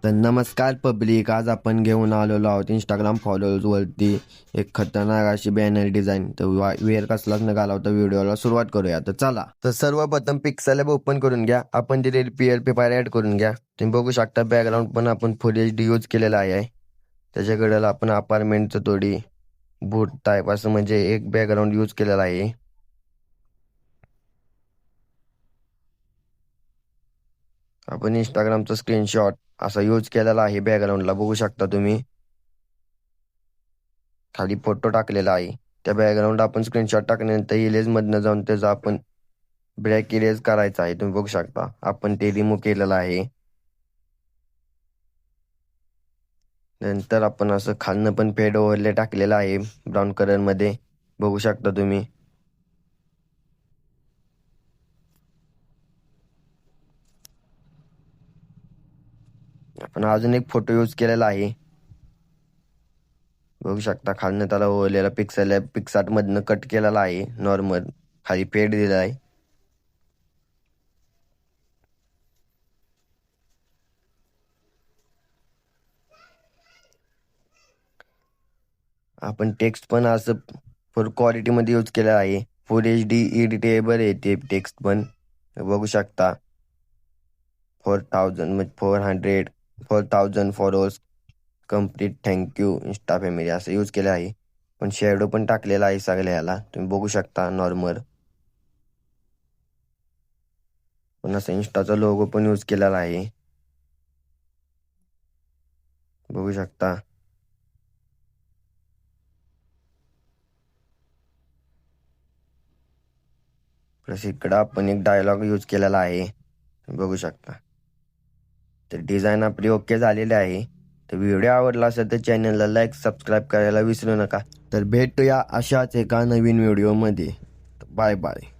तर नमस्कार पब्लिक, आज आपण घेऊन आलेलो आहोत इंस्टाग्राम फॉलोअर्सवरती एक खतरनाक अशी बॅनर डिझाईन. तर वेअर कसलाच न घाला होता. व्हिडिओला सुरुवात करूया. तर चला. तर सर्वप्रथम पिक्सल ॲप ओपन करून घ्या. आपण दिलेली PLP फाईल ॲड करून घ्या. तुम्ही बघू शकता बॅकग्राऊंड पण आपण फुल HD यूज केलेला आहे. त्याच्याकडे आपण अपार्टमेंटचं थोडी बूट टाईप असं म्हणजे एक बॅकग्राऊंड यूज केलेला आहे. आपण इंस्टाग्रामचा स्क्रीनशॉट असा यूज केलेला आहे. बॅकग्राऊंडला बघू शकता तुम्ही खाली फोटो टाकलेला आहे. त्या बॅकग्राऊंड आपण स्क्रीनशॉट टाकल्यानंतर इरेज मधनं जाऊन त्याचा आपण ब्लॅक इरेज करायचा आहे. तुम्ही बघू शकता आपण ते रिमूव्ह केलेलं आहे. नंतर आपण असं खालनं पण फेड ओव्हरले टाकलेला आहे ब्राऊन कलर मध्ये, बघू शकता तुम्ही. आपण अजून एक फोटो यूज केलेला आहे. बघू शकता खालनं त्याला ओवरलेला पिक्सार्ट मधनं कट केलेला आहे. नॉर्मल खाली फेड दिला आहे. आपण टेक्स्ट पण असं फुल क्वालिटी मध्ये यूज केलेला आहे. फुल HD एडिटेबल आहे ते टेक्स्ट पण, बघू शकता. 4,000 followers complete, thank you Insta family असं यूज केलं आहे. पण शेडो पण टाकलेला आहे सगळ्या ह्याला, तुम्ही बघू शकता. नॉर्मल पण असं इंस्टाचा लोगो पण यूज केलेला आहे, बघू शकता. प्लस इकडं आपण एक डायलॉग यूज केलेला आहे, बघू शकता. तर डिझाईन आपली ओके झालेली आहे. तर व्हिडिओ आवडला असेल तर चॅनलला लाईक सबस्क्राईब करायला विसरू नका. तर भेटूया अशाच एका नवीन व्हिडिओमध्ये. Bye bye.